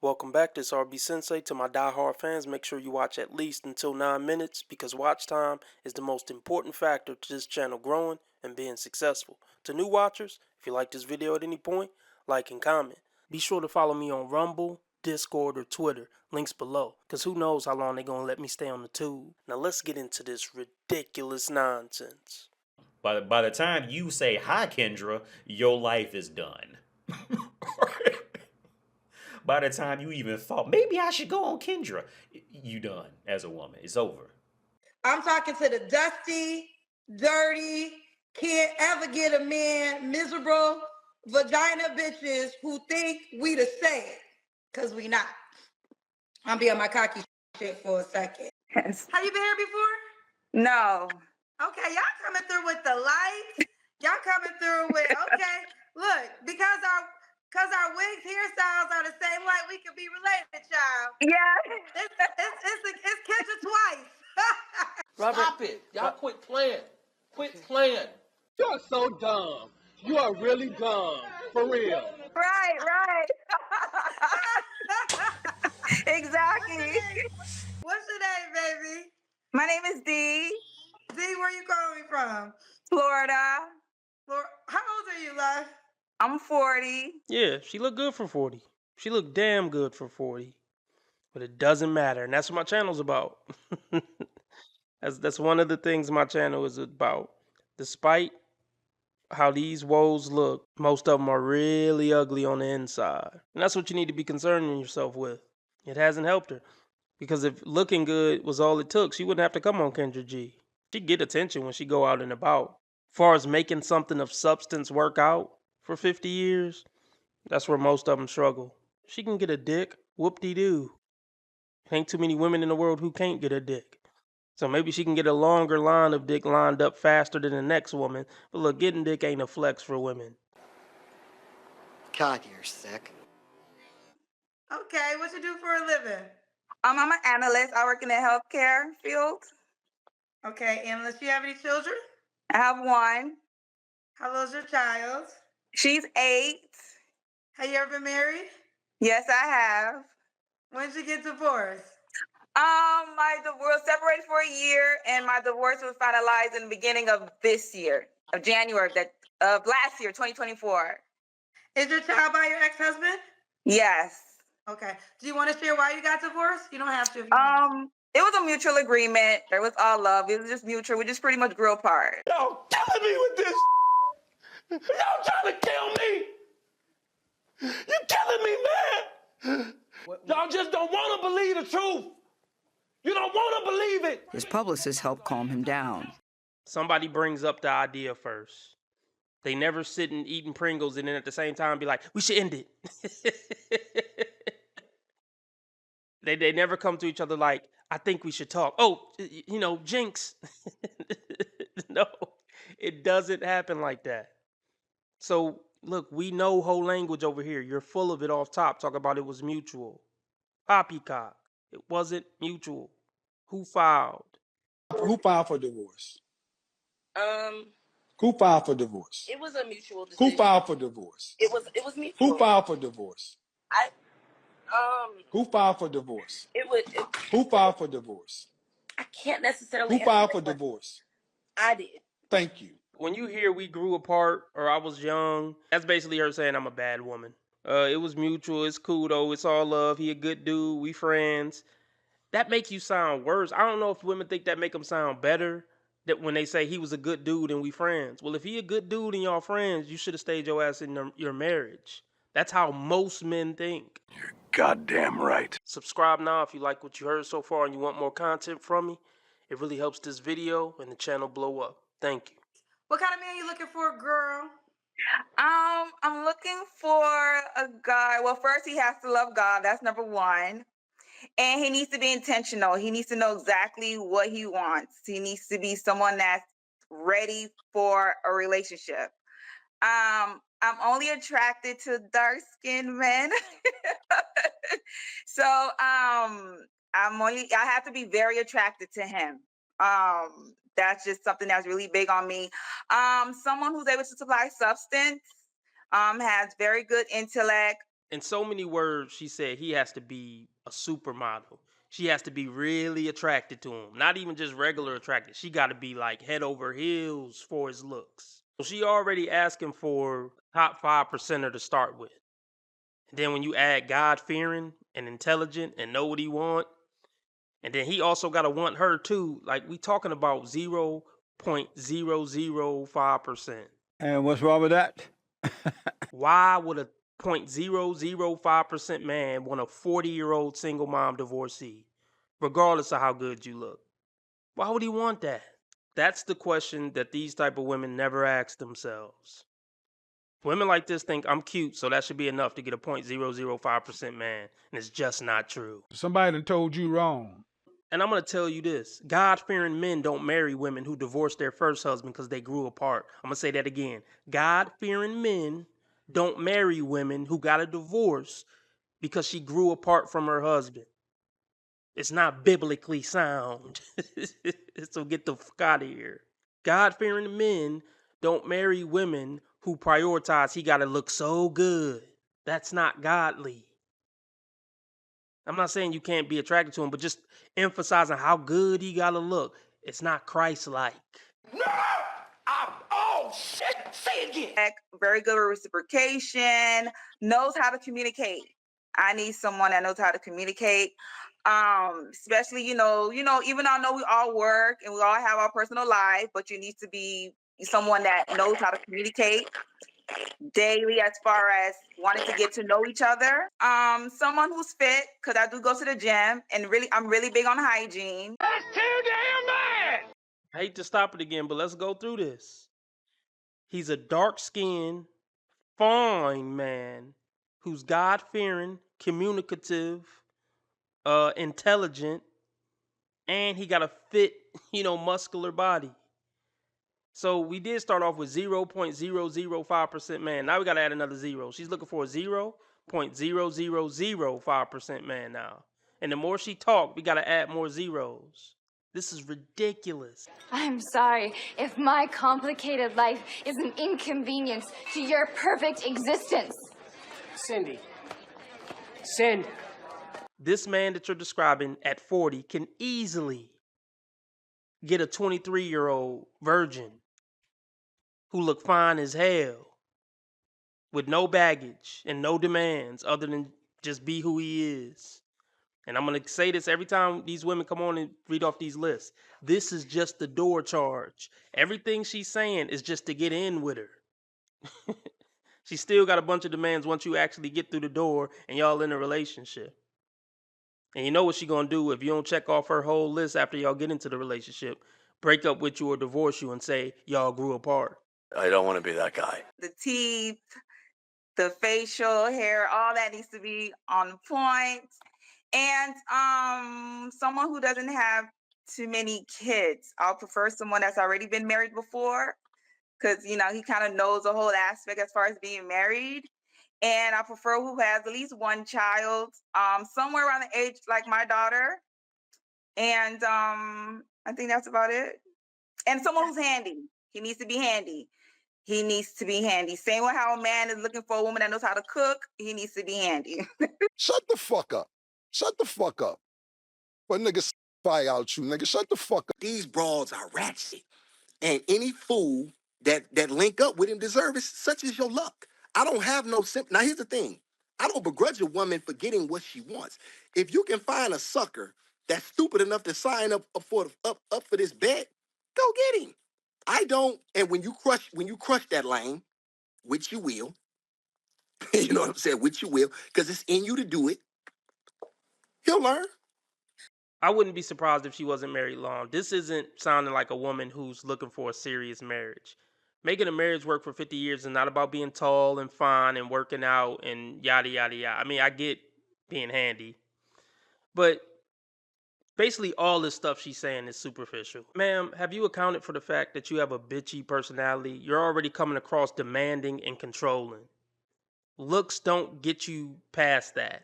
Welcome back, this RB Sensei. To my die-hard fans, make sure you watch at least until 9 minutes because watch time is the most important factor to this channel growing and being successful. To new watchers, if you like this video at any point, like and comment. Be sure to follow me on Rumble, Discord, or Twitter, links below, because who knows how long they're going to let me stay on the tube. Now let's get into this ridiculous nonsense. By the time you say hi, Kendra, your life is done. By the time you even thought maybe I should go on Kendra, you done as a woman. It's over. I'm talking to the dusty, dirty, can't ever get a man, miserable vagina bitches who think we the same, because we not. I'm being my cocky shit for a second. Yes. Have you been here before? No. Okay, y'all coming through with the lights. Y'all coming through with, okay, look, because our wigs hairstyles are the same, like we could be related, child. Yeah. It's Kendra twice. Robert, stop it. Y'all quit playing. Quit playing. You are so dumb. You are really dumb. For real. Right. Exactly. What's your name, baby? My name is Dee. Dee, where you calling me from? Florida. How old are you, love? I'm 40. Yeah, she looked good for 40. She looked damn good for 40. But it doesn't matter, and that's what my channel's about. That's one of the things my channel is about. Despite how these woes look, most of them are really ugly on the inside. And that's what you need to be concerning yourself with. It hasn't helped her. Because if looking good was all it took, she wouldn't have to come on Kendra G. She'd get attention when she go out and about. As far as making something of substance work out for 50 years, that's where most of them struggle. She can get a dick, whoop-de-doo. Ain't too many women in the world who can't get a dick. So maybe she can get a longer line of dick lined up faster than the next woman. But look, getting dick ain't a flex for women. God, you're sick. Okay, what you do for a living? I'm an analyst. I work in the healthcare field. Okay, analyst. Do you have any children? I have one. How old's your child? She's 8. Have you ever been married? Yes, I have. When did you get divorced? My divorce separated for a year, and my divorce was finalized in the beginning of this year, of January of last year, 2024. Is your child by your ex-husband? Yes. Okay. Do you want to share why you got divorced? You don't have to. If you want. It was a mutual agreement. It was all love. It was just mutual. We just pretty much grew apart. Y'all killing me with this. Y'all trying to kill me. You killing me, man. Y'all just don't want to believe the truth. You don't want to believe it. His publicist helped calm him down. Somebody brings up the idea first. They never sit and eating Pringles and then at the same time be like, we should end it. They never come to each other like, I think we should talk. Oh, jinx. No, it doesn't happen like that. So, look, we know whole language over here. You're full of it off top. Talk about it was mutual. Poppycock. It wasn't mutual. Who filed? Who filed for divorce? Who filed for divorce? It was a mutual decision. Who filed for divorce? It was mutual. Who filed for divorce? Who filed for divorce? Who filed for divorce? I can't necessarily. Who filed for divorce? I did. Thank you. When you hear we grew apart or I was young, that's basically her saying I'm a bad woman. It was mutual. It's cool though. It's all love. He a good dude. We friends. That makes you sound worse. I don't know if women think that make them sound better. That when they say he was a good dude and we friends. Well, if he a good dude and y'all friends, you should have stayed your ass in your marriage. That's how most men think. You're goddamn right. Subscribe now if you like what you heard so far and you want more content from me. It really helps this video and the channel blow up. Thank you. What kind of man you looking for, girl? I'm looking for a guy. Well, first he has to love God. That's number one. And he needs to be intentional. He needs to know exactly what he wants. He needs to be someone that's ready for a relationship. I'm only attracted to dark-skinned men. So I have to be very attracted to him. That's just something that's really big on me. Someone who's able to supply substance, has very good intellect, In so many words, she said he has to be a supermodel. She has to be really attracted to him. Not even just regular attracted. She got to be like head over heels for his looks. So she already asking for top 5% to start with. And then when you add God fearing and intelligent and know what he want, and then he also got to want her too. Like we talking about 0.005%. And what's wrong with that? Why would a 0.005% man want a 40-year-old single mom divorcee, regardless of how good you look? Why would he want that? That's the question that these type of women never ask themselves. Women like this think I'm cute, so that should be enough to get a 0.005% man, and it's just not true. Somebody done told you wrong. And I'm going to tell you this. God-fearing men don't marry women who divorced their first husband because they grew apart. I'm going to say that again. God-fearing men don't marry women who got a divorce because she grew apart from her husband. It's not biblically sound. So get the fuck out of here. God-fearing men don't marry women who prioritize he got to look so good. That's not godly. I'm not saying you can't be attracted to him, but just emphasizing how good he gotta look. It's not Christ-like. Oh, shit. Say it again. Very good with reciprocation, knows how to communicate. I need someone that knows how to communicate. Especially, even though I know we all work and we all have our personal life, but you need to be someone that knows how to communicate daily as far as wanting to get to know each other. Someone who's fit, because I do go to the gym and I'm really big on hygiene. That's too damn bad. I hate to stop it again, but let's go through this. He's a dark-skinned, fine man who's God-fearing, communicative, intelligent, and he got a fit, muscular body. So we did start off with 0.005% man. Now we got to add another zero. She's looking for a 0.0005% man now. And the more she talk, we got to add more zeros. This is ridiculous. I'm sorry if my complicated life is an inconvenience to your perfect existence. Cindy. This man that you're describing at 40 can easily get a 23-year-old virgin who look fine as hell with no baggage and no demands other than just be who he is. And I'm going to say this every time these women come on and read off these lists. This is just the door charge. Everything she's saying is just to get in with her. She still got a bunch of demands once you actually get through the door and y'all in a relationship. And you know what she going to do if you don't check off her whole list after y'all get into the relationship? Break up with you or divorce you and say y'all grew apart. I don't want to be that guy. The teeth, the facial hair, all that needs to be on point. And someone who doesn't have too many kids. I'll prefer someone that's already been married before, because he kind of knows the whole aspect as far as being married. And I prefer who has at least one child, somewhere around the age like my daughter. And I think that's about it. And someone who's handy. He needs to be handy. Same with how a man is looking for a woman that knows how to cook. He needs to be handy. Shut the fuck up. Shut the fuck up. But niggas fire out you, nigga. Shut the fuck up. These broads are ratchet. And any fool that link up with him deserves it, such as your luck. I don't have no Now, here's the thing. I don't begrudge a woman for getting what she wants. If you can find a sucker that's stupid enough to sign up for this bet, go get him. I don't. And when you crush that lane, which you will, you know what I'm saying, which you will, because it's in you to do it, he'll learn. I wouldn't be surprised if she wasn't married long. This isn't sounding like a woman who's looking for a serious marriage. Making a marriage work for 50 years is not about being tall and fine and working out and yada, yada, yada. I mean, I get being handy. But basically all this stuff she's saying is superficial. Ma'am, have you accounted for the fact that you have a bitchy personality? You're already coming across demanding and controlling. Looks don't get you past that.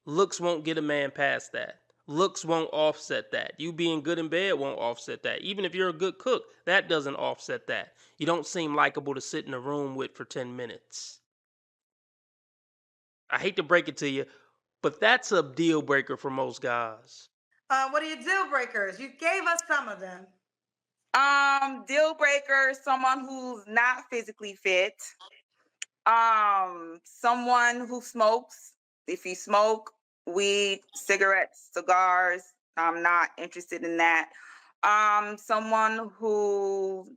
Looks won't get a man past that. Looks won't offset that. You being good in bed won't offset that. Even if you're a good cook, that doesn't offset that. You don't seem likable to sit in a room with for 10 minutes. I hate to break it to you, but that's a deal breaker for most guys. What are your deal breakers? You gave us some of them. Deal breaker, someone who's not physically fit. Someone who smokes. If you smoke weed, cigarettes, cigars, I'm not interested in that. Someone who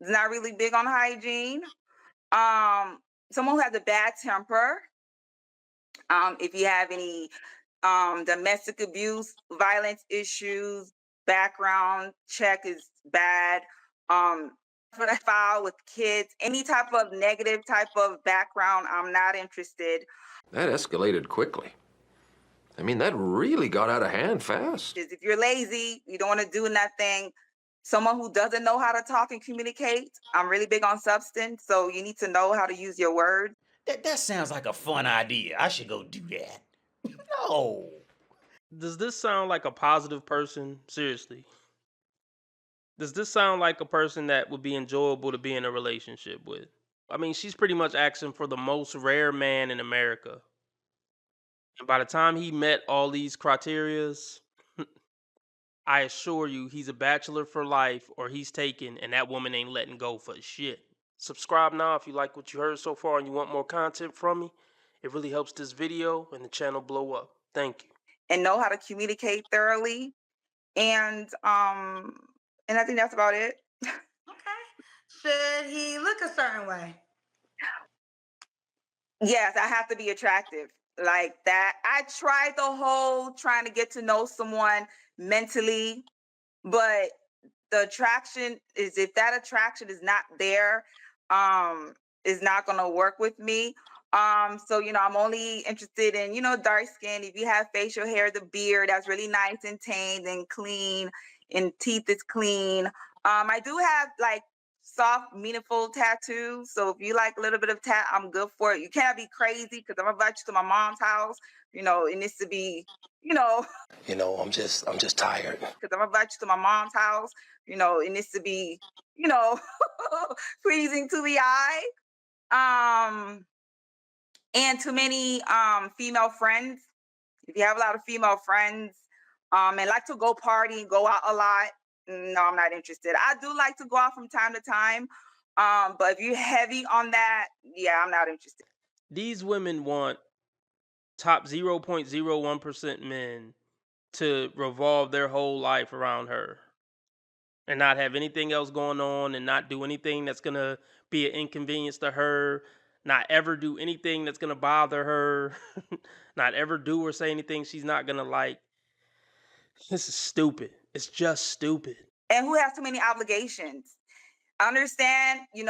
is not really big on hygiene. Someone who has a bad temper. If you have any domestic abuse, violence issues, background check is bad. For the file with kids, any type of negative type of background, I'm not interested. That escalated quickly. I mean, that really got out of hand fast. If you're lazy, you don't want to do nothing. Someone who doesn't know how to talk and communicate. I'm really big on substance, so you need to know how to use your words. That sounds like a fun idea. I should go do that. No. Does this sound like a positive person? Seriously. Does this sound like a person that would be enjoyable to be in a relationship with? I mean, she's pretty much asking for the most rare man in America. And by the time he met all these criterias, I assure you he's a bachelor for life or he's taken and that woman ain't letting go for shit. Subscribe now if you like what you heard so far and you want more content from me. It really helps this video and the channel blow up. Thank you. And know how to communicate thoroughly. And I think that's about it. Okay. Should he look a certain way? Yes, I have to be attractive. Like that. I tried the whole trying to get to know someone mentally, but the attraction is, if that attraction is not there, is not gonna work with me. So I'm only interested in, dark skin. If you have facial hair, the beard that's really nice and tamed and clean, and teeth is clean. I do have like soft, meaningful tattoos. So if you like a little bit of tat, I'm good for it. You can't be crazy because I'm gonna invite you to my mom's house. It needs to be, I'm just tired. because I'm gonna invite you to my mom's house. It needs to be, pleasing to the eye. And too many female friends. If you have a lot of female friends and like to go party and go out a lot, no, I'm not interested. I do like to go out from time to time, but if you're heavy on that, yeah, I'm not interested. These women want top 0.01% men to revolve their whole life around her and not have anything else going on and not do anything that's going to be an inconvenience to her, not ever do anything that's going to bother her, not ever do or say anything she's not going to like. This is stupid. It's just stupid. And who has too many obligations? I understand, you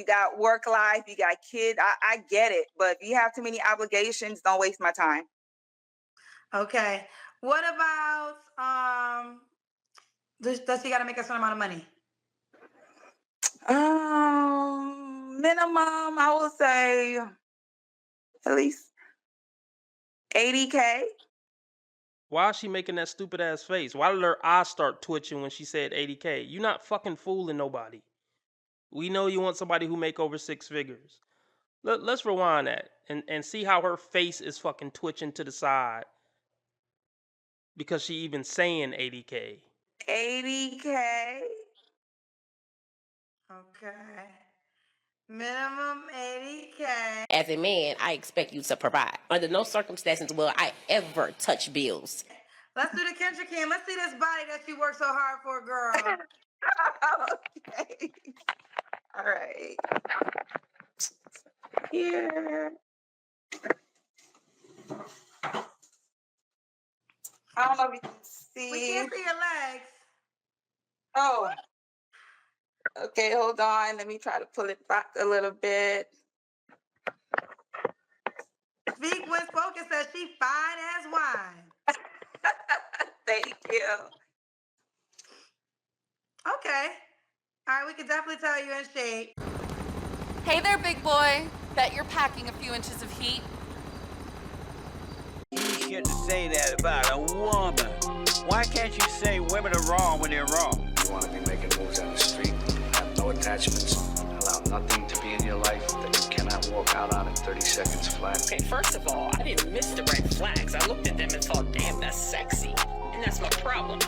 got work life, you got kids. I get it. But if you have too many obligations, don't waste my time. Okay. What about does he got to make a certain amount of money? Minimum, I would say at least 80K. Why is she making that stupid ass face? Why did her eyes start twitching when she said 80K? You're not fucking fooling nobody. We know you want somebody who make over 6 figures. Let's rewind that and see how her face is fucking twitching to the side because she even saying 80K. 80K. Okay. Minimum 80K. As a man, I expect you to provide. Under no circumstances will I ever touch bills. Let's do the Kendra Cam. Let's see this body that you worked so hard for, girl. Okay. All right. Here. I don't know if you can see. We can't see your legs. Oh. Okay, hold on. Let me try to pull it back a little bit. Speak when spoken says she fine as wine. Thank you. Okay. All right, we can definitely tell you're in shape. Hey there, big boy. Bet you're packing a few inches of heat. You shouldn't say that about a woman. Why can't you say women are wrong when they're wrong? You want to be making moves on the street, have no attachments, allow nothing to be in your life that you cannot walk out on in 30 seconds flat. Okay, first of all, I didn't miss the red flags. I looked at them and thought, damn, that's sexy. And that's my problem.